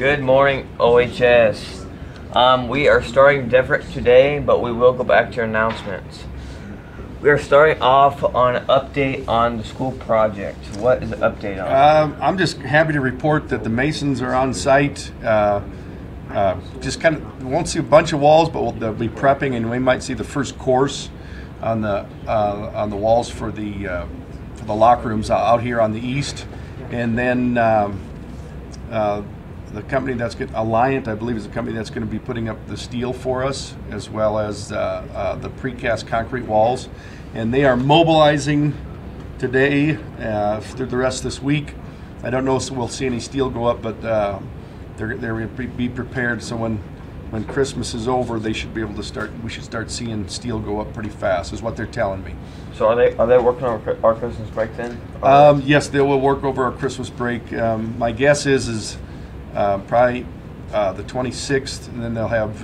Good morning, OHS. We are starting different today, but we will go back to your announcements. We are starting off on an update on the school project. What is the update on? I'm just happy to report that the masons are on site. Just kind of, we won't see a bunch of walls, but they'll be prepping, and we might see the first course on the walls for the locker rooms out here on the east, and then the company that's Alliant, I believe, is the company that's going to be putting up the steel for us, as well as the precast concrete walls, and they are mobilizing today through the rest of this week. I don't know if we'll see any steel go up, but they're going to be prepared. So when Christmas is over, they should be able to start. We should start seeing steel go up pretty fast, is what they're telling me. So are they working on our Christmas break then? Yes, they will work over our Christmas break. My guess is probably the 26th, and then they'll have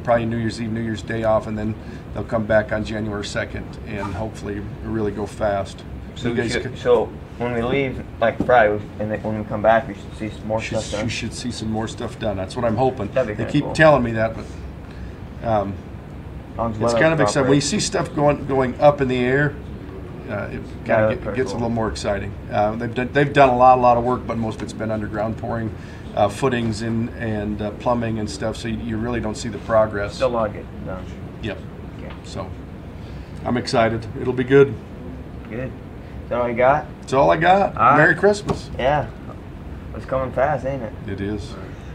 probably New Year's Eve, New Year's Day off, and then they'll come back on January 2nd and hopefully really go fast. So when we leave, like Friday, and then when we come back, we should see some more stuff done. You should see some more stuff done. That's what I'm hoping. That'd be they keep cool. telling me that, but it's kind of exciting. When you see stuff going up in the air, it kind of gets a little more exciting. They've done a lot of work, but most of it's been underground pouring, footings and plumbing and stuff. So you really don't see the progress. Still a lot getting done. Yep. Okay. So I'm excited. It'll be good. Good. Is that all you got? That's all I got. All right. Merry Christmas. Yeah. It's coming fast, ain't it? It is.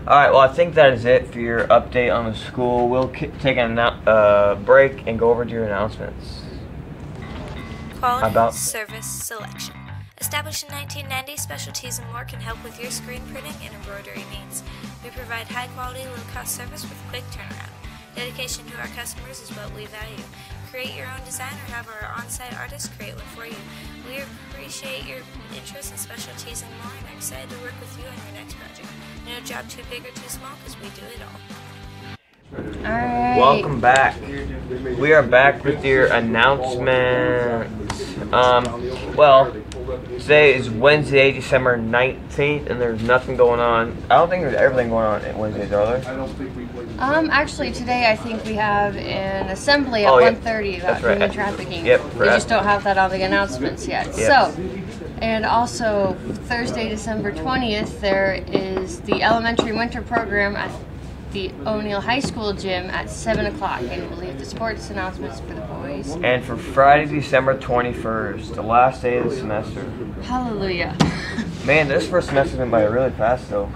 All right. Well, I think that is it for your update on the school. We'll take a break and go over to your announcements. Quality Service Selection. Established in 1990, Specialties and More can help with your screen printing and embroidery needs. We provide high-quality, low-cost service with quick turnaround. Dedication to our customers is what we value. Create your own design or have our on-site artists create one for you. We appreciate your interest in Specialties and More and are excited to work with you on your next project. No job too big or too small because we do it all. Alright. Welcome back. We are back with your announcements. Well, today is Wednesday, December 19th, and there's nothing going on. I don't think there's everything going on at Wednesdays, are there? Actually, today I think we have an assembly at 1:30 about human trafficking. Yep. We just don't have that on the announcements yet. Yep. So, and also Thursday, December 20th, there is the elementary winter program at the O'Neill High School gym at 7 o'clock, and we'll leave the sports announcements for the boys. And for Friday, December 21st, the last day of the semester. Hallelujah. Man, this first semester went by really fast, though.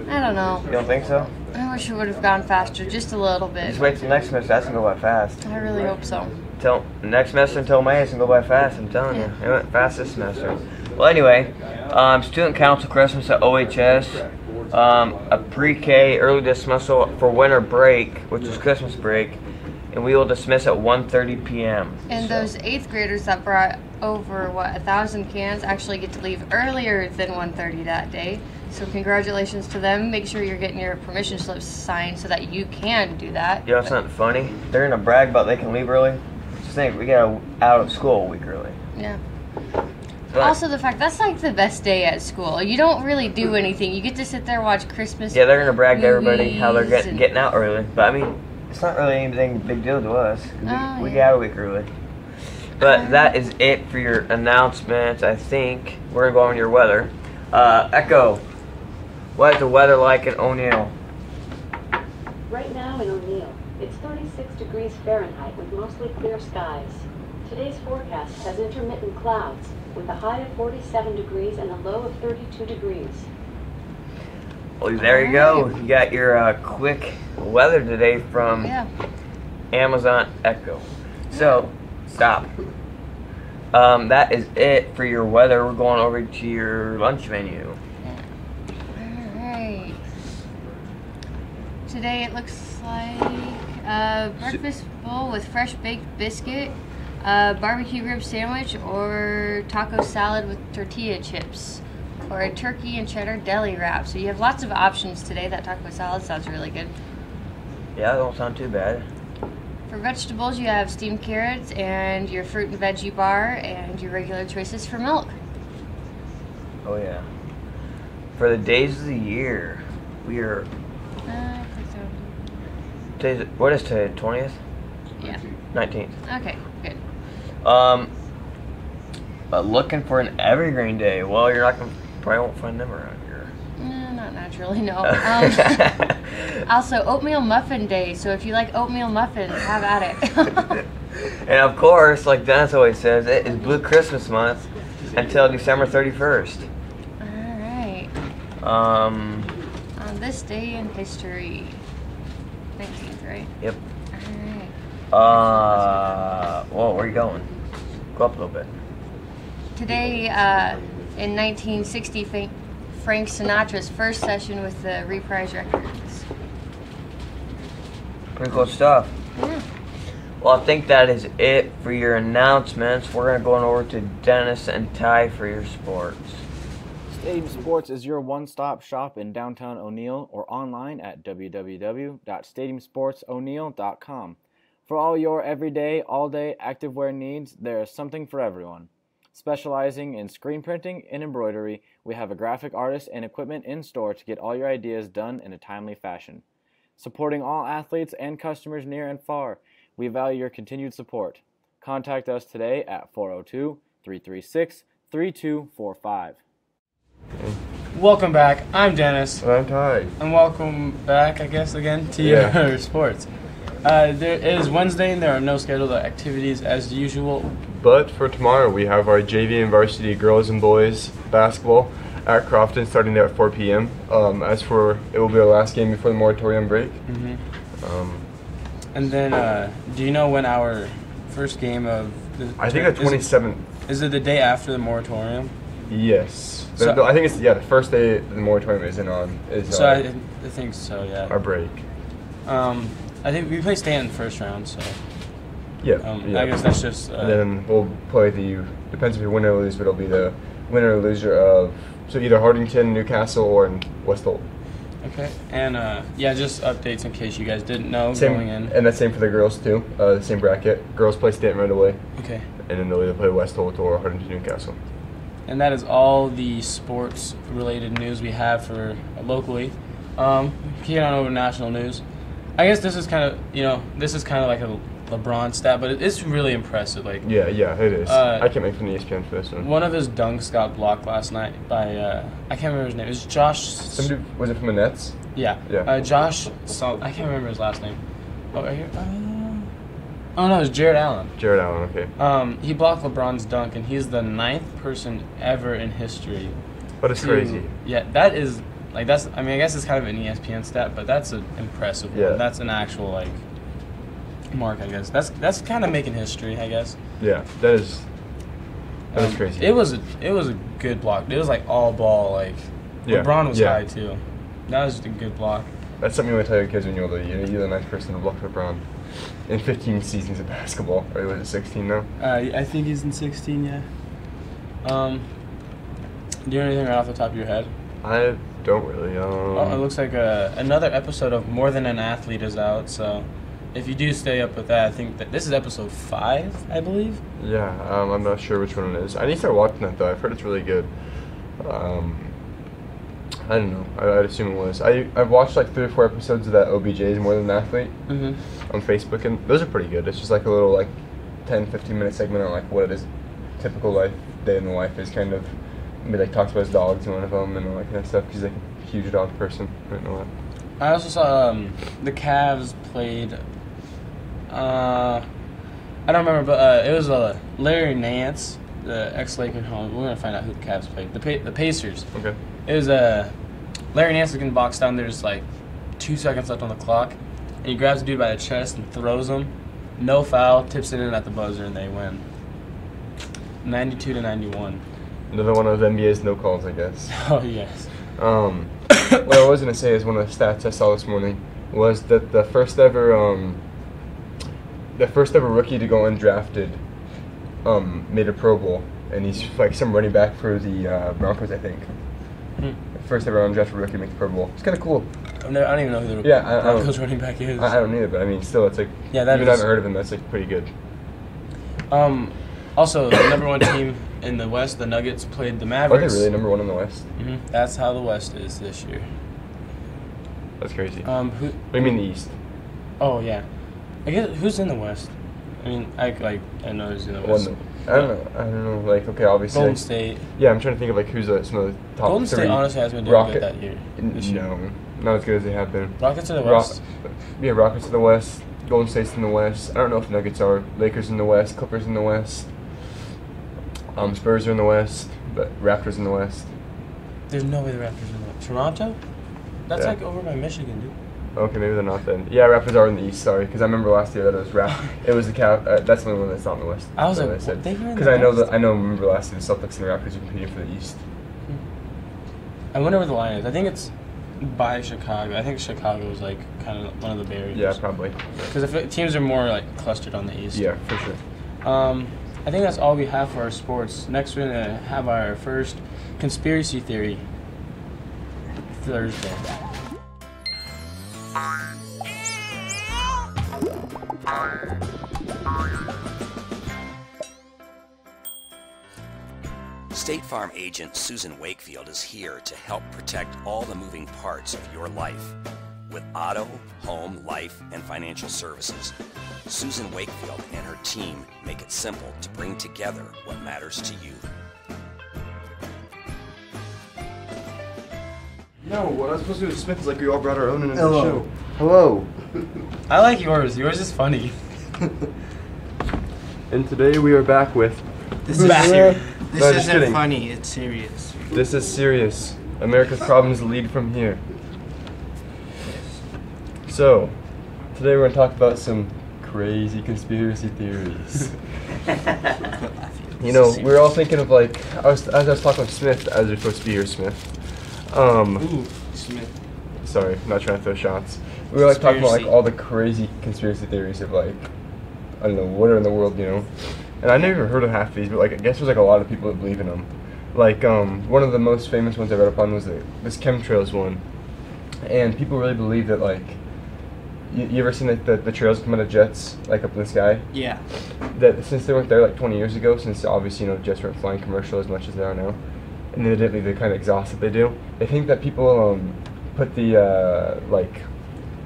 I don't know. You don't think so? I wish it would have gone faster, just a little bit. Just wait till next semester. That's going to go by fast. I really hope so. Till next semester until May, it's going to go by fast, I'm telling you. It went fast this semester. Well, anyway, Student Council Christmas at OHS. A pre-K early dismissal for winter break, which is Christmas break, and we will dismiss at 1:30 p.m. And those 8th graders that brought over, 1,000 cans actually get to leave earlier than 1:30 that day. So congratulations to them. Make sure you're getting your permission slips signed so that you can do that. You know something funny? They're going to brag about they can leave early. Just think, we got out of school a week early. Yeah. But also the fact, that's like the best day at school. You don't really do anything. You get to sit there and watch Christmas. Yeah, they're going to brag to everybody how they're movies getting out early. But I mean, it's not really anything big deal to us. We get out a week early. But that is it for your announcements, I think. We're going to go on your weather. Echo, what is the weather like in O'Neill? Right now in O'Neill, it's 36 degrees Fahrenheit with mostly clear skies. Today's forecast has intermittent clouds with a high of 47 degrees and a low of 32 degrees. Well, there you go. You got your quick weather today from Amazon Echo. So, stop. That is it for your weather. We're going over to your lunch menu. Alright. Today it looks like breakfast bowl with fresh baked biscuit, barbecue rib sandwich, or taco salad with tortilla chips, or a turkey and cheddar deli wrap. So you have lots of options today. That taco salad sounds really good. Yeah, that don't sound too bad. For vegetables, you have steamed carrots and your fruit and veggie bar and your regular choices for milk. Oh yeah. For the days of the year, We are. I think so. What is today? 20th? Yeah. 19th. Okay, good. But looking for an evergreen day. Well, you're not gonna probably won't find them around here. Not naturally, no. Also, oatmeal muffin day. So if you like oatmeal muffins, have at it. And of course, like Dennis always says, it is Blue Christmas month until December 31st. All right. Um. On this day in history, 19th, right? Yep. All right. Whoa, where are you going? Go up a little bit. Today, in 1960, Frank Sinatra's first session with the Reprise Records. Pretty cool stuff. Yeah. Well, I think that is it for your announcements. We're going to go on over to Dennis and Ty for your sports. Stadium Sports is your one-stop shop in downtown O'Neill or online at www.stadiumsportso'neill.com. For all your everyday, all-day activewear needs, there is something for everyone. Specializing in screen printing and embroidery, we have a graphic artist and equipment in store to get all your ideas done in a timely fashion. Supporting all athletes and customers near and far, we value your continued support. Contact us today at 402-336-3245. Welcome back. I'm Dennis. I'm Ty. And welcome back, I guess, again to Yeah. your sports. It is Wednesday and there are no scheduled activities as usual. But for tomorrow, we have our JV and varsity girls and boys basketball at Crofton starting there at 4 p.m. As for, it will be our last game before the moratorium break. And then, do you know when our first game of the I think the 27th. Is it the day after the moratorium? Yes. So- I think it's the first day the moratorium isn't on. Is So I think so, yeah. our break. I think we play Stanton first round, so Yeah. I guess that's just. And then we'll play depends if you win or lose, but it'll be the winner or loser of, so either Hardington, Newcastle, or in West Holt. Okay, and just updates in case you guys didn't know Same, going in. and that's same for the girls too. The same bracket. Girls play Stanton right away, Okay, and then they'll either play West Holt or Hardington, Newcastle. and that is all the sports-related news we have for locally. Get on over to national news. I guess this is kind of like a LeBron stat, but it's really impressive. Like Yeah, it is. I can't make fun of ESPN for this one. one of his dunks got blocked last night by I can't remember his name. It was Josh. Somebody, was it from the Nets? Yeah. Yeah. Josh. I can't remember his last name. Oh, right here. Oh no, it was Jared Allen. Jared Allen. Okay. He blocked LeBron's dunk, and he's the 9th person ever in history. But it's crazy. Yeah, that is like that's. I mean, I guess it's kind of an ESPN stat, but that's an impressive Yeah. one. That's an actual like mark, I guess. That's kind of making history, I guess. Yeah, that is crazy. It was a good block. It was like all ball. Like Yeah, LeBron was yeah. high too. That was just a good block. That's something you want to tell your kids when you're older. You're the nice person to block LeBron. In 15 seasons of basketball, or was it 16 now? I think he's in 16. Yeah. Do you know anything right off the top of your head? I don't really. Oh, it looks like another episode of More Than an Athlete is out. So, if you do stay up with that, I think that this is episode 5, I believe. Yeah, I'm not sure which one it is. I need to start watching that though. I've heard it's really good. I don't know. I'd assume it was. I've watched like 3 or 4 episodes of that OBJ's More Than an Athlete on Facebook, and those are pretty good. It's just like a little like 10-15 minute segment on like what it is, typical life, day in the life is kind of. Maybe like talks about his dogs in one of them and all that kind of stuff. 'Cause he's like a huge dog person. I don't know that. I also saw the Cavs played. I don't remember, but it was Larry Nance, the ex-Laker home. We're gonna find out who the Cavs played. The Pacers. Okay. It was Larry Nance is getting boxed down. There's like 2 seconds left on the clock, and he grabs the dude by the chest and throws him. No foul, tips it in at the buzzer, and they win. 92-91. Another one of NBA's no calls, I guess. Oh yes. What I was gonna say is one of the stats I saw this morning was that the first ever rookie to go undrafted made a Pro Bowl, and he's like some running back for the Broncos, I think. First ever undrafted rookie to make the Pro Bowl. It's kind of cool. I don't even know who the Yeah, I don't- Broncos running back is. I don't either, but I mean, still, it's like Yeah, that even if I is- haven't heard of him. That's like pretty good. Also, the number 1 team in the West, the Nuggets, played the Are they Mavericks. really number 1 in the West? That's how the West is this year. That's crazy. Who? What do you mean the East? Oh yeah. I guess who's in the West? I mean, I know who's in the Well, West. no, I don't know. Like, okay, obviously. Golden like, State. Yeah, I'm trying to think of like who's some of the top Golden three. State honestly has been doing Rocket. good that year. This year. No, not as good as they have been. Rockets are the West. Yeah, Rockets in the West. Golden State's in the West. I don't know if Nuggets are. Lakers in the West. Clippers in the West. Spurs are in the West. But Raptors in the West. There's no way the Raptors are in the West. Toronto? That's Yeah. like over by Michigan, dude. Okay, maybe they're not then. Yeah, Raptors are in the East. Sorry, because I remember last year that it was It was the That's the only one that's not in the West. I was That's like, what I said. they were in Because the I know West? that remember last year the Celtics and the Raptors were competing for the East. I wonder where the line is. I think it's by Chicago. I think Chicago is like kind of one of the barriers. Yeah, probably. Because teams are more like clustered on the East. Yeah, for sure. I think that's all we have for our sports. Next, we're gonna have our first conspiracy theory Thursday. State Farm agent Susan Wakefield is here to help protect all the moving parts of your life with auto, home, life, and financial services. Susan Wakefield and her team make it simple to bring together what matters to you. No, what I was supposed to do with Smith is like we all brought our own into Hello. the show. Hello. I like yours. Yours is funny. And today we are back with. This is serious. This No, just isn't kidding. funny. It's serious. This is serious. America's problems lead from here. So, today we're going to talk about some crazy conspiracy theories. You know, we were all thinking of like, as I was talking with Smith, as you're supposed to be here, Smith. Ooh, Smith. Sorry, not trying to throw shots. We were like talking about like Conspiracy. all the crazy conspiracy theories of like, I don't know, what are in the world, you know? And I never heard of half these, but like I guess there's like a lot of people that believe in them. Like one of the most famous ones I read up on was this chemtrails one, and people really believe that like, you ever seen like the trails come out of jets like up in the sky? Yeah. That since they weren't there like 20 years ago, since obviously jets weren't flying commercial as much as they are now, and they didn't leave the kind of exhaust that they do. They think that people put the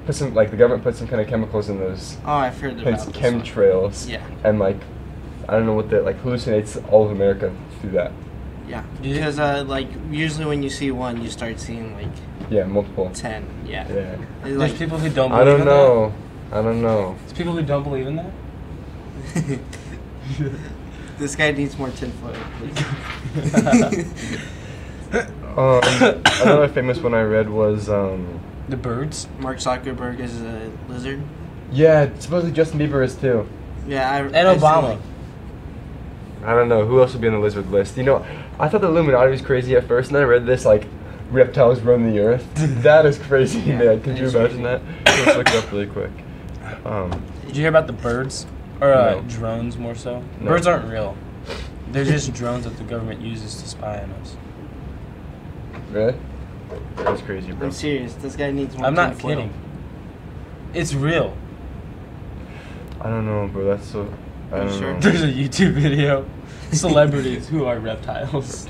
put some like the government put some kind of chemicals in those. Oh, I've heard about hence this chemtrails. Yeah. And like, I don't know what that like hallucinates all of America through that. Yeah. Because like usually when you see one, you start seeing like Yeah, multiple. 10. Yeah. Yeah. It's There's like people who don't I believe don't in know. I don't know. that. There's people who don't believe in that. this guy needs more tinfoil, please. Another famous one I read was The birds. Mark Zuckerberg is a lizard. yeah, supposedly Justin Bieber is too. Yeah. And Obama. I don't know who else would be on the lizard list. You know, I thought the Illuminati was crazy at first, and then I read this like reptiles run the earth. That is crazy, Yeah, man. Could that you is imagine crazy. that? Let's look it up really quick. Did you hear about the birds? Or No. drones more so? No. Birds aren't real. They're just drones that the government uses to spy on us. Really? That's crazy, bro. I'm serious. This guy needs more I'm not tinfoil. kidding. It's real. I don't know, bro. That's so. I Are you don't sure? know. There's a YouTube video. Celebrities who are reptiles.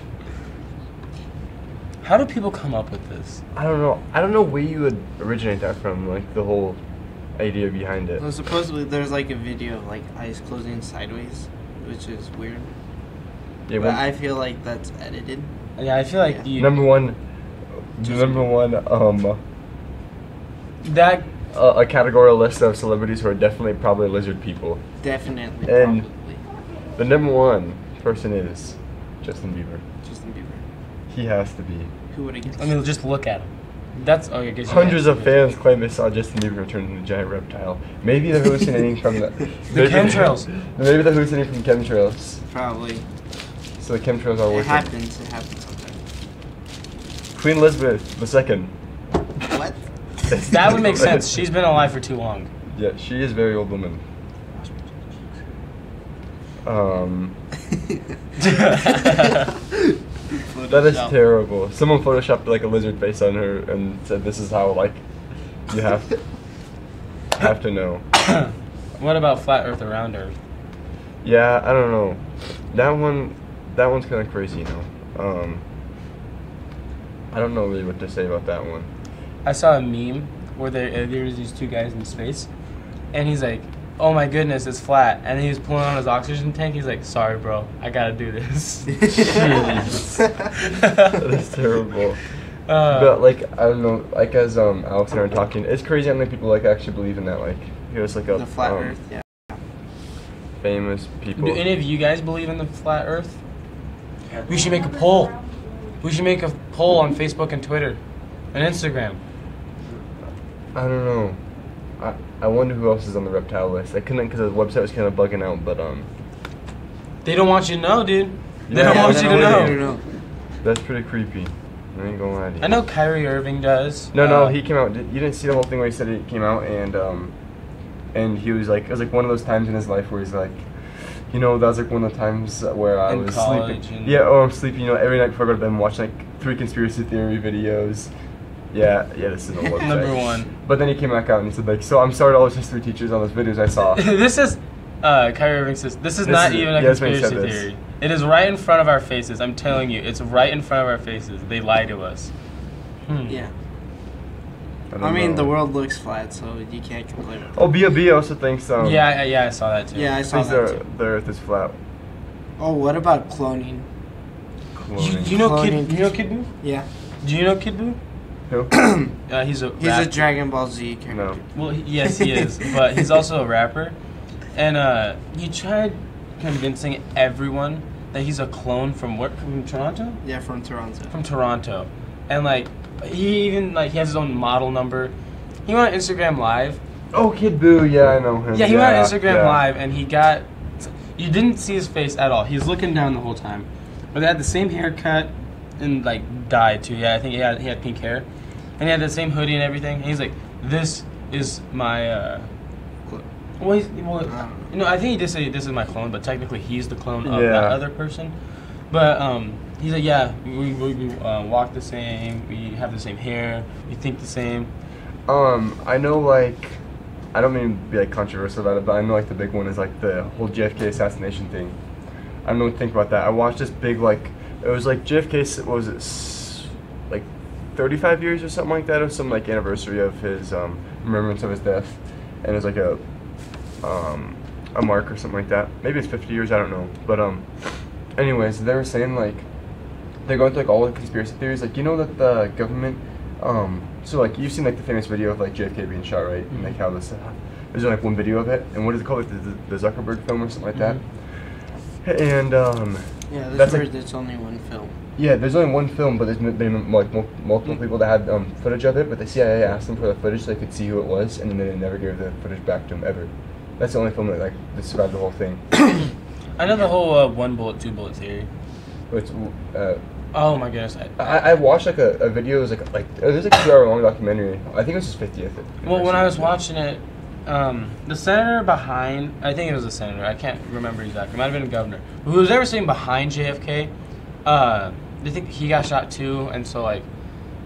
How do people come up with this? I don't know. I don't know where you would originate that from, like the whole idea behind it. Well, supposedly there's like a video of like eyes closing sideways, which is weird. Yeah, But well, I feel like that's edited. Yeah, I feel like Yeah. you. number one, That a categorical list of celebrities who are definitely probably lizard people. Definitely, And- probably. The number one person is Justin Bieber. Justin Bieber. He has to be. Who would have guessed? I mean, just look at him. That's oh, I guess you Hundreds can't of see it. fans claim they saw Justin Bieber turn into a giant reptile. Maybe they're hallucinating from the chemtrails. Maybe they're hallucinating from chemtrails. Probably. So the chemtrails are It working. happens. It happens sometimes. Queen Elizabeth II. What? That would make sense. She's been alive for too long. Yeah, she is a very old woman. That is Photoshop. terrible. Someone photoshopped like a lizard face on her and said, "This is how like you have to know." What about flat Earth around Earth? Yeah, I don't know. That one's kind of crazy, you know. I don't know really what to say about that one. I saw a meme where there was these two guys in space, and he's like, "Oh my goodness, it's flat," and he was pulling on his oxygen tank. He's like, "Sorry, bro, I gotta do this." That's terrible. But like I don't know, like as Alex and I were talking, it's crazy how many people like actually believe in that. Like here's like The flat Earth, yeah. famous people. Do any of you guys believe in the flat Earth? We should make a poll. We should make a poll on Facebook and Twitter, and Instagram. I don't know. I wonder who else is on the reptile list. I couldn't because the website was kind of bugging out, but They don't want you to know, dude. They Yeah, don't want you to I don't know. know. that's pretty creepy. I ain't gonna lie to you. I know Kyrie Irving does. No, he came out. You didn't see the whole thing where he said he came out and he was like, it was like one of those times in his life where he's like, you know, that was like one of the times where I In was college sleeping. and- Yeah, or I'm sleeping. You know, every night before I go to bed, I'm watching like 3 conspiracy theory videos. Yeah, this is a website. Number 1. But then he came back out and he said like, so I'm sorry to all those history teachers on those videos I saw. This is Kyrie Irving says this is not even a that's when he said conspiracy this. theory. It is right in front of our faces. I'm telling you, it's right in front of our faces. They lie to us. Yeah. don't I mean, know. the world looks flat, so you can't complain with that. Oh, B.O.B. also thinks Yeah, I saw that too. Yeah, I saw thinks that too. the Earth is flat. Oh, what about cloning? Cloning. You know Cloning. You know Kid Buu? Yeah. Do you know Kid Buu? Who? He's a He's rapper. a Dragon Ball Z character. No. Well, yes, he is, but he's also a rapper, and he tried convincing everyone that he's a clone from Toronto? Yeah, from Toronto. From Toronto, and like he even like he has his own model number. He went on Instagram Live. Oh, Kid Buu, yeah, I know him. Yeah, he went on Instagram yeah. Live, and he got. You didn't see his face at all. He was looking down the whole time, but they had the same haircut and like dyed too. Yeah, I think he had pink hair, and he had the same hoodie and everything. And he's like, "This is my." Well, I think he did say this is my clone, but technically he's the clone of that other person. But he's like, yeah, we walk the same, we have the same hair, we think the same. I know, like, I don't mean to be like controversial about it, but I know like the big one is like the whole JFK assassination thing. I don't know what to think about that. I watched this big like it was like JFK, what was it, like 35 years or something like that, or some like anniversary of his remembrance of his death, and it was like a mark or something like that. Maybe it's 50 years, I don't know. But anyways, they were saying like they're going through like all the conspiracy theories, like you know that the government so like you've seen like the famous video of like JFK being shot, right? And like how this there's like one video of it, and what is it called, like the Zuckerberg film or something like that. And yeah, that's like, there's only one film. Yeah, there's only one film, but there's been like multiple people that had footage of it, but the CIA asked them for the footage so they could see who it was, and then they never gave the footage back to him ever. That's the only film that like described the whole thing. I know the whole 1 bullet, 2 bullet theory. It's oh my goodness. I watched like a video. It was like there's like a 2-hour long documentary. I think it was his 50th. Well, when I was watching it, the senator behind, I think it was a senator, I can't remember exactly, it might have been a governor, who was ever sitting behind JFK, they think he got shot too, and so like,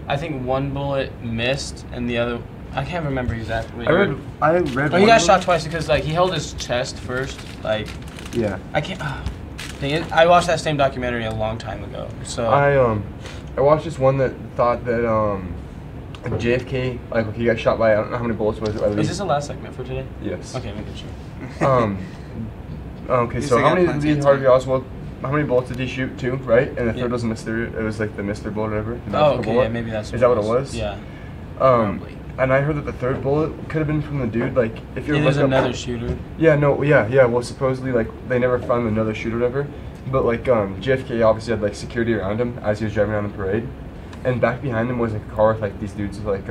I think 1 bullet missed, and the other, I can't remember exactly. I read. Oh, he got shot twice because like he held his chest first, like. Yeah. I can't. Dang it, I watched that same documentary a long time ago. So I watched this one that thought that JFK, like he got shot by, I don't know how many bullets was it. Is this the last segment for today? Yes. Okay, make sure. Okay, so how many did Harvey Oswald? How many bullets did he shoot? 2, right? And the third was a Mr. It was like the Mr. bullet or whatever. Oh, okay, bullet. yeah, maybe that's. Is that what it was? Yeah. Probably. And I heard that the 3rd bullet could have been from the dude. Like, if you're there's another shooter. Yeah, no, yeah. Well, supposedly, like, they never found another shooter or whatever. But like, JFK obviously had like security around him as he was driving down the parade, and back behind him was like a car with like these dudes with like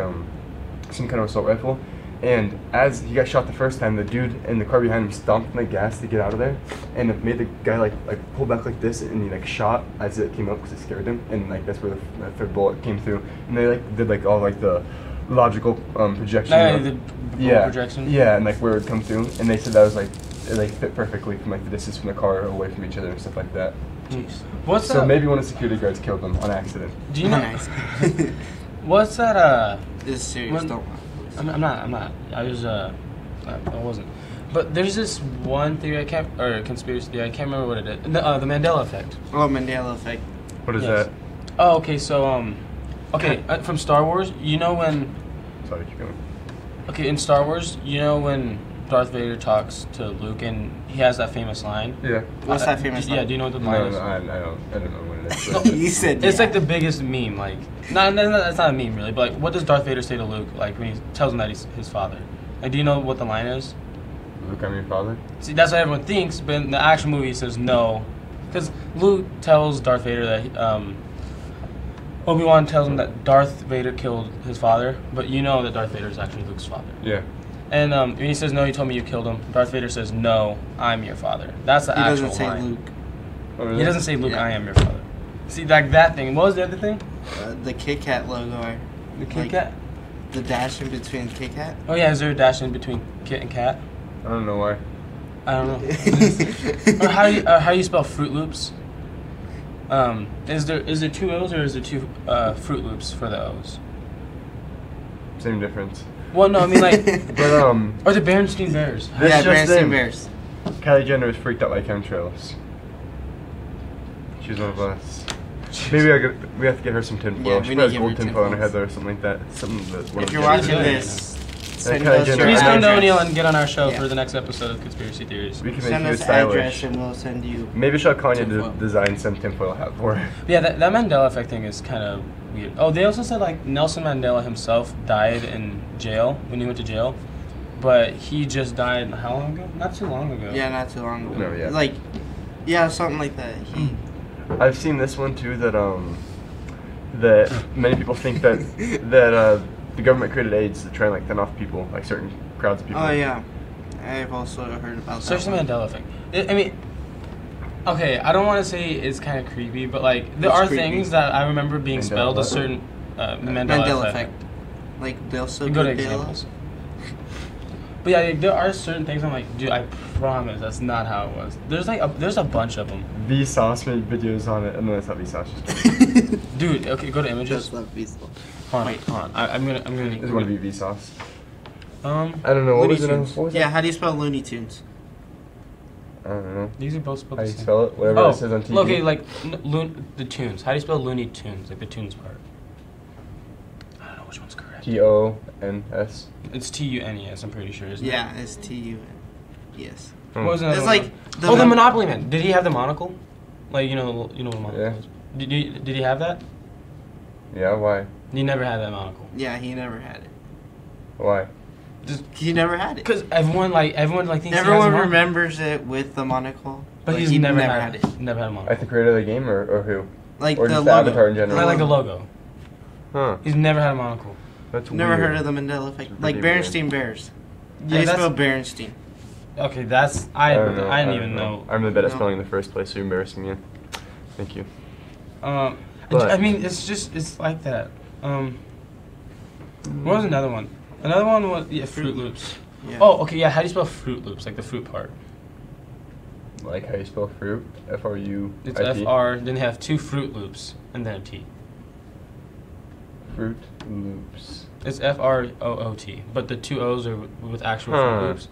some kind of assault rifle. And as he got shot the first time, the dude in the car behind him stomped on the gas to get out of there, and it made the guy like pull back like this, and he like shot as it came up because it scared him, and like that's where the 3rd bullet came through. And they like did like all like the logical projection. Projection. Yeah, and like where it would come through, and they said that was like it like fit perfectly from like the distance from the car away from each other and stuff like that. Jeez. What's so that? Maybe one of the security guards killed them on accident. Do you know? What's that? This is serious. Don't. I'm not. I was I wasn't. But there's this one theory or conspiracy theory. I can't remember what it is. The Mandela effect. Oh, Mandela effect. What is that? Oh, okay. So Okay, from Star Wars, you know when... Sorry, keep going. Okay, in Star Wars, you know when Darth Vader talks to Luke and he has that famous line? Yeah. What's that famous line? Yeah, do you know what the line is? No, I don't know what it is. You said It's yeah. like the biggest meme. Like, that's not a meme really, but like, what does Darth Vader say to Luke? Like when he tells him that he's his father. Like, do you know what the line is? Luke, I'm your father? See, that's what everyone thinks, but in the action movie it says no, because Luke tells Darth Vader that Obi-Wan tells him that Darth Vader killed his father, but you know that Darth Vader is actually Luke's father. Yeah. And when he says no, you told me you killed him. Darth Vader says no, I'm your father. That's the actual line. He doesn't say Luke. Oh, really? He doesn't say Luke, Yeah. I am your father. See, like that thing. What was the other thing? The Kit Kat logo. The Kit Like, Kat. The dash in between Kit Kat. Oh yeah, is there a dash in between Kit and Kat? I don't know why. I don't know. Or how do you spell Fruit Loops? Is there two O's or is there two Fruit Loops for the O's? Same difference. Well, no, I mean like, But or the Berenstein Bears. This Yeah, just Berenstein in. Bears. Kylie Jenner was freaked out by chemtrails. She's one of us. Maybe we have to get her some tinfoil. Yeah, she we probably need has to gold give her tinfoil on her tinfoil. head or something like that. Something that. If you're Yeah. watching this, send Kylie us Jenner- your Please come to address. O'Neill and get on our show Yeah. for the next episode of Conspiracy Theories. We can make Send you us stylish. address and we'll send you. Maybe she'll call you tinfoil. to design some tinfoil hat for her. Yeah, that Mandela effect thing is kind of weird. Oh, they also said like Nelson Mandela himself died in jail when he went to jail, but he just died how long ago? Not too long ago. Yeah, not too long ago. No, yeah. Like, yeah, something like that. I've seen this one too that many people think that the government created AIDS to try and like thin off people, like certain crowds of people. Oh yeah, I've also heard about Search the that. Mandela effect. I mean, okay, I don't want to say it's kind of creepy, but like there It's are creepy. things that I remember being Mandela spelled a what? certain Mandela effect. Like they'll so You go to good examples. But yeah, like, there are certain things I'm like, dude, I promise that's not how it was. There's like there's a bunch of them. Vsauce made videos on it, and then it's not Vsauce. Dude, okay, go to images. Just love Beastle. Hold on. I'm gonna. There's one to be Vsauce. Um, I don't know what Looney was it. Tunes. What was Yeah, it? how do you spell Looney Tunes? I don't know. these are both spelled How the do you same. spell it? Whatever Oh, it says on TV. okay, like the tunes. How do you spell Looney Tunes? Like the tunes part. I don't know which one's correct. TONS. It's TUNES. I'm pretty sure, isn't it? Yeah, it's TU. Yes. What was another It's one? like The Monopoly Man. Did he have the monocle? Like you know what a monocle Yeah. is. Did he have that? Yeah. Why? He never had that monocle. Yeah, he never had it. Why? He never had it. Because everyone thinks Everyone he has a monocle. remembers it with the monocle, But he's he never had it. Never had a monocle. Like the creator of the game, or who? Like Or the just logo. the avatar in general? I like the logo. Huh. He's never had a monocle. That's Never weird. heard of the Mandela effect. Like Pretty weird. Berenstein Bears. Yeah, I that's- spell Berenstein. Okay, that's I don't know. didn't even know. I'm really bad at No. spelling in the first place, so you're embarrassing me. Thank you. I mean, it's like that. What was another one? Another one was Fruit Loops. Yeah. Oh, okay, yeah. How do you spell Fruit Loops? Like the fruit part. Like how you spell fruit? F-R-U. It's FR. Then they have two Fruit Loops and then a T. Fruit Loops. It's FROOT, but the two O's are with actual Huh. Fruit Loops.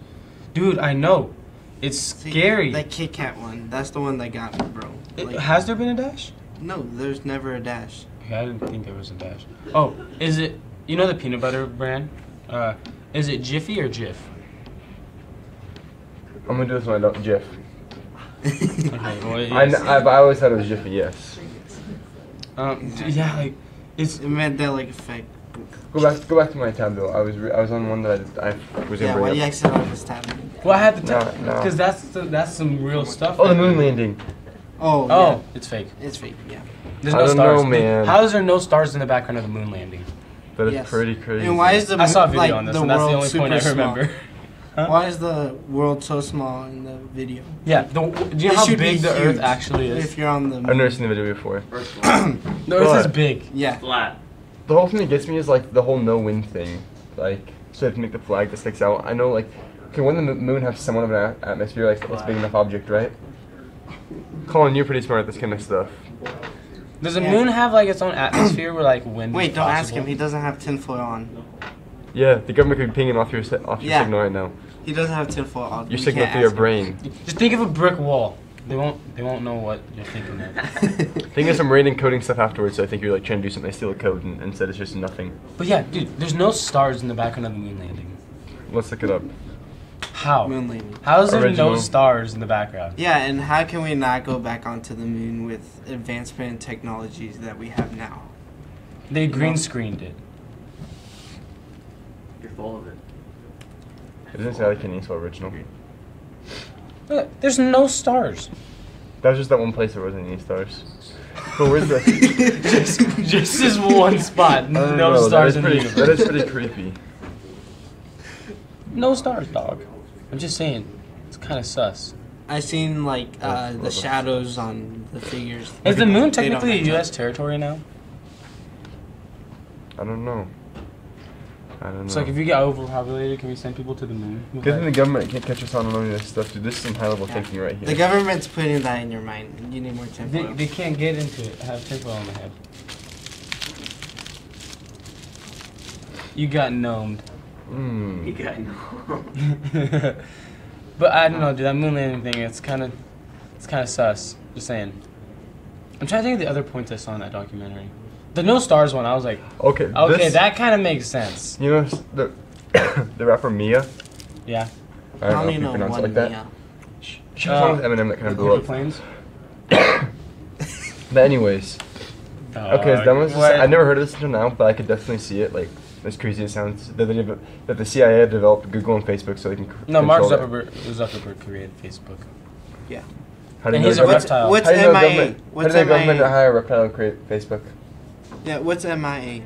Dude, I know. It's See, scary. That Kit Kat one. That's the one that got me, bro. Like, Has there been a dash? no, there's never a dash. Okay, I didn't think there was a dash. Oh, is it? You know the peanut butter brand? Is it Jiffy or Jif? I'm gonna do this one. I don't. Jif. Okay, well, yes. I've always thought it was Jiffy. Yes. Yeah, like it's. Mandela effect. Go back to my tab though. I was on one that I was gonna Yeah, why bring do you up. exit on this tab? Well, I had to tell No. because that's some real stuff. Oh, the right moon there. landing. Oh, Oh, yeah. it's fake. It's fake, yeah. There's I no don't stars. know, man. How is there no stars in the background of the moon landing? That is Yes. pretty crazy. And why is the I saw a video like, on this, the and that's the world only point I super small? remember. Huh? Why is the world so small in the video? Yeah. Do you know It how should be big the huge Earth actually is? If you're on the I've never seen the video before. The Earth is But- big. Yeah. Flat. The whole thing that gets me is like the whole no wind thing. Like, so they have to make the flag that sticks out. I know, like, okay, when the moon has somewhat of an atmosphere, like, it's a big enough object, right? Colin, you're pretty smart at this kind of stuff. Does the Yeah. moon have like its own atmosphere where like wind? Wait, is don't ask possible? him. He doesn't have tinfoil on. Yeah, the government could be pinging off your Yeah. signal right now. He doesn't have tinfoil on. Your You signal can't through your ask him. brain. Just think of a brick wall. They won't know what you're thinking of. I think there's some random coding stuff afterwards, so I think you're like trying to do something, they steal a code, and instead it's just nothing. But yeah, dude, there's no stars in the background of the moon landing. Let's look it up. How? Moon landing. How is there Original. no stars in the background? Yeah, and how can we not go back onto the moon with advancement in technologies that we have now? They green screened it. You're full of it. It doesn't say like any original. Look, there's no stars. That was just that one place there wasn't any stars. But where's the... just this one spot. No stars in the universe. That is pretty creepy. No stars, dog. I'm just saying, it's kind of sus. I seen like the shadows on the figures. Is the moon They don't technically a match up. U.S. territory now? I don't know. It's like if you get overpopulated, can we send people to the moon? Good thing the government can't catch us on any of this stuff, dude. This is some high-level thinking right here. The government's putting that in your mind. You need more tinfoil. They can't get into it. Have tinfoil on the head. You got gnomed. You got no. But I don't know, dude. That moon landing thing, it's kind of sus. Just saying. I'm trying to think of the other points I saw in that documentary. The no stars one, I was like, okay, that kind of makes sense. You know the rapper Mia? Yeah. I don't know if you pronounce it like that. She was one with Eminem that kind of blew up. Planes? But anyways. Okay, as dumb as this, I never heard of this until now, but I could definitely see it. Like, as crazy as it sounds, that the CIA developed Google and Facebook so they can No, Mark control Zuckerberg created Facebook. Yeah. How did he's a reptile. What's how did MIA? What's the government MIA? hire a reptile to create Facebook? Yeah, what's MIA?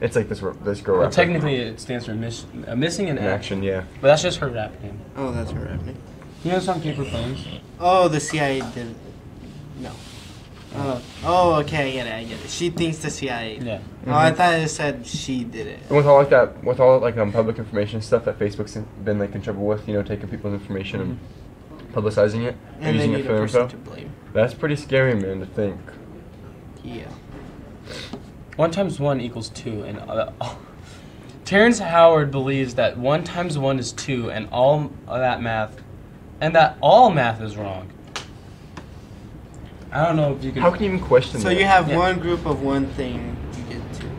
It's like this girl Well, rapper. technically, it stands for missing in In action, yeah. But that's just her rap name. Oh, that's her rap name. You know the song Paper Planes? Oh, the CIA did. No. Oh, okay, I get it. She thinks the CIA. Yeah. Oh, I thought it said she did it. And with all like that, with all like public information stuff that Facebook's been like in trouble with, you know, taking people's information and publicizing it And they using need it a for person info. to blame. That's pretty scary, man, to think. Yeah. 1 times 1 equals 2, and Terrence Howard believes that 1 times 1 is 2, and all math is wrong. I don't know if you can. How can you even question So that? you have one group of one thing, you get two.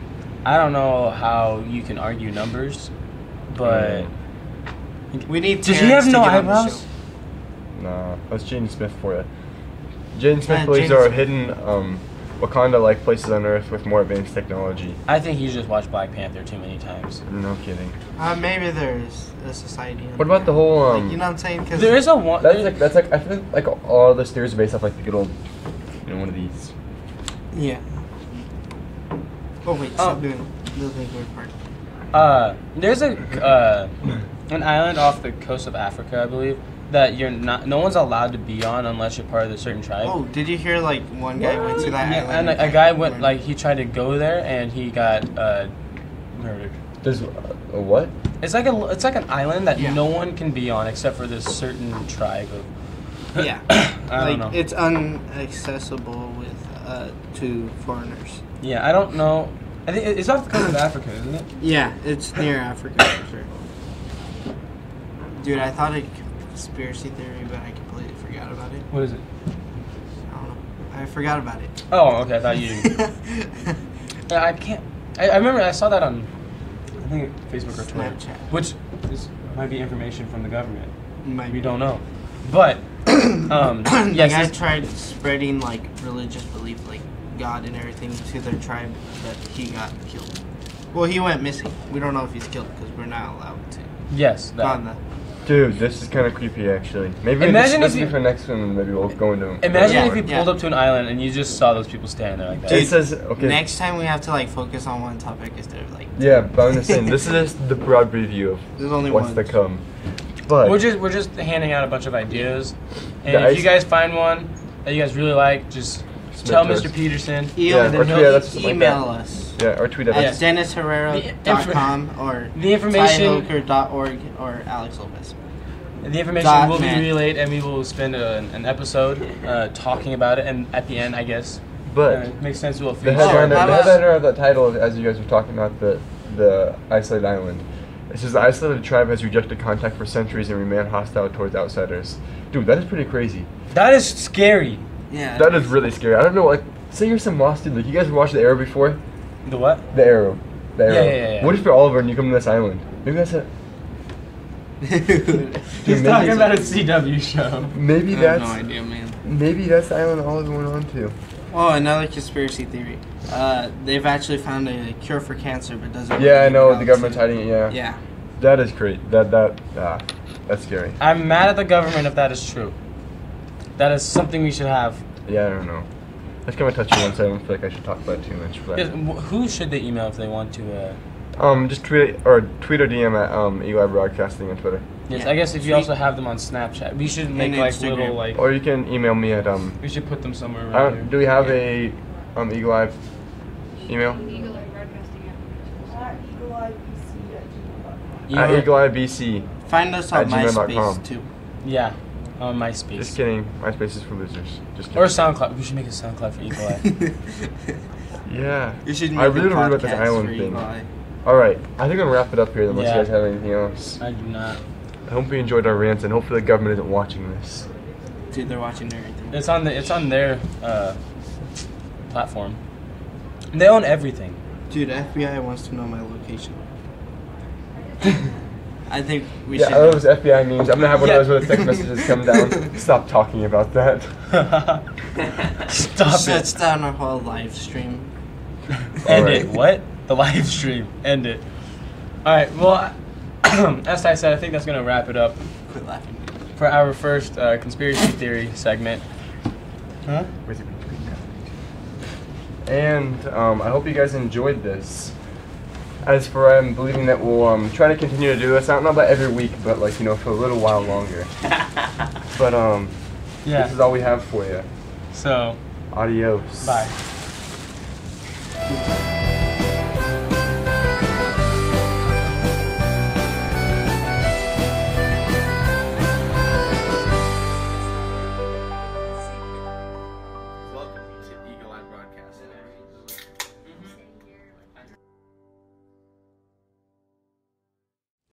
I don't know how you can argue numbers, but We need. does he have Terrence to no get on the eyebrows? show. Nah, that's Jaden Smith for you. Jaden Smith Yeah, believes Jaden there are Smith. hidden Wakanda-like places on Earth with more advanced technology. I think he's just watched Black Panther too many times. No kidding. Maybe there's a society. What about the whole Like, you know what I'm saying? Cause There is a one. That's like I feel like all those theories are based off like the good old, one of these. Yeah. Oh wait, stop doing the weird part. There's an island off the coast of Africa, I believe, that no one's allowed to be on unless you're part of a certain tribe. Oh, did you hear like one guy went to that Yeah, island? and a guy went he tried to go there and he got murdered. There's a what? It's like an island that Yeah. no one can be on except for this certain tribe of. Yeah. I don't know. It's unaccessible with to foreigners. Yeah, I don't know. I think it's off the coast of Africa, isn't it? Yeah, it's near Africa for sure. Dude, I thought a conspiracy theory, but I completely forgot about it. What is it? I don't know. I forgot about it. Oh, okay. I thought you. Yeah, I can't. I remember I saw that on, I think Facebook or Twitter, Snapchat. which might be information from the government. Might We be. don't know, but The yes, guy it's- tried spreading like religious belief, like God and everything, to their tribe, but he got killed. Well, he went missing. We don't know if he's killed because we're not allowed to. yes. Go on That. Dude, this is kind of creepy actually. Maybe Imagine this if will you- be for next one, and maybe we'll go into. Imagine Yeah, if you yeah. pulled up to an island and you just saw those people standing there like that. It says okay. Next time we have to like focus on one topic instead of like. Yeah, but I'm just saying this is just the broad preview There's of only what's one. to come. But We're just handing out a bunch of ideas, and Yeah, if you guys find one that you guys really like, just tell to us. Mr. Peterson. Yeah, and or then tweet he'll- at us something like Email that. us Yeah, or tweet at at us. DennisHerrera.com or the information- TyHooker.org or Alex Lopez. The information will be .net. relayed, and we will spend an episode talking about it. And at the end, I guess, But it makes sense. We'll the feature. headliner, how the about- headliner of that title, as you guys were talking about the isolated island, It says the isolated tribe has rejected contact for centuries and remained hostile towards outsiders. Dude, that is pretty crazy. That is scary. Yeah. That is really scary. I don't know, like, say you're some lost dude. Like, you guys ever watched The Arrow before? The what? The Arrow. The Arrow. Yeah. What if you're Oliver and you come to this island? Maybe that's it. He's talking about a CW show. Maybe I have that's. no idea, man. Maybe that's the island Oliver went on to. Oh, another conspiracy theory. They've actually found a cure for cancer, but doesn't. Yeah, I really know. give it The out government's to- hiding it. Yeah. Yeah. That is great. That's scary. I'm mad at the government if that is true. That is something we should have. Yeah, I don't know. That's kind of touchy one, so I don't feel like I should talk about it too much. But Yes, who should they email if they want to? just tweet or DM at Eli Broadcasting on Twitter, Yes, Yeah. I guess if you also have them on Snapchat, we should make like Instagram. little like. or you can email me at We should put them somewhere around here. do we have a Eagle Eye email? Eagle Eye Broadcasting At Eagle Eye BC. Find us on At gmail.com. MySpace too. Yeah, on MySpace. Just kidding. MySpace is for losers. Just kidding. Or SoundCloud. We should make a SoundCloud for Eagle Eye. Yeah. You should make I really a don't know about this podcast island for thing. Eagle Eye. All right. I think I'm gonna wrap it up here unless Yeah. you guys have anything else. I do not. I hope you enjoyed our rants and hopefully the government isn't watching this. Dude, they're watching everything. It's on their platform. They own everything. Dude, FBI wants to know my location. I think we Yeah, should. those FBI memes. I'm gonna have one Yeah. of those where the text messages come down. Stop talking about that. Stop Shuts it. down our whole live stream. End Alright. it. What? The live stream. End it. All right. Well, as I said, I think that's gonna wrap it up Quit laughing. for our first conspiracy theory segment. Huh? And I hope you guys enjoyed this. As for I'm believing that we'll try to continue to do this. I don't know about every week, but like for a little while longer. But Yeah. this is all we have for you. So, Adios. bye.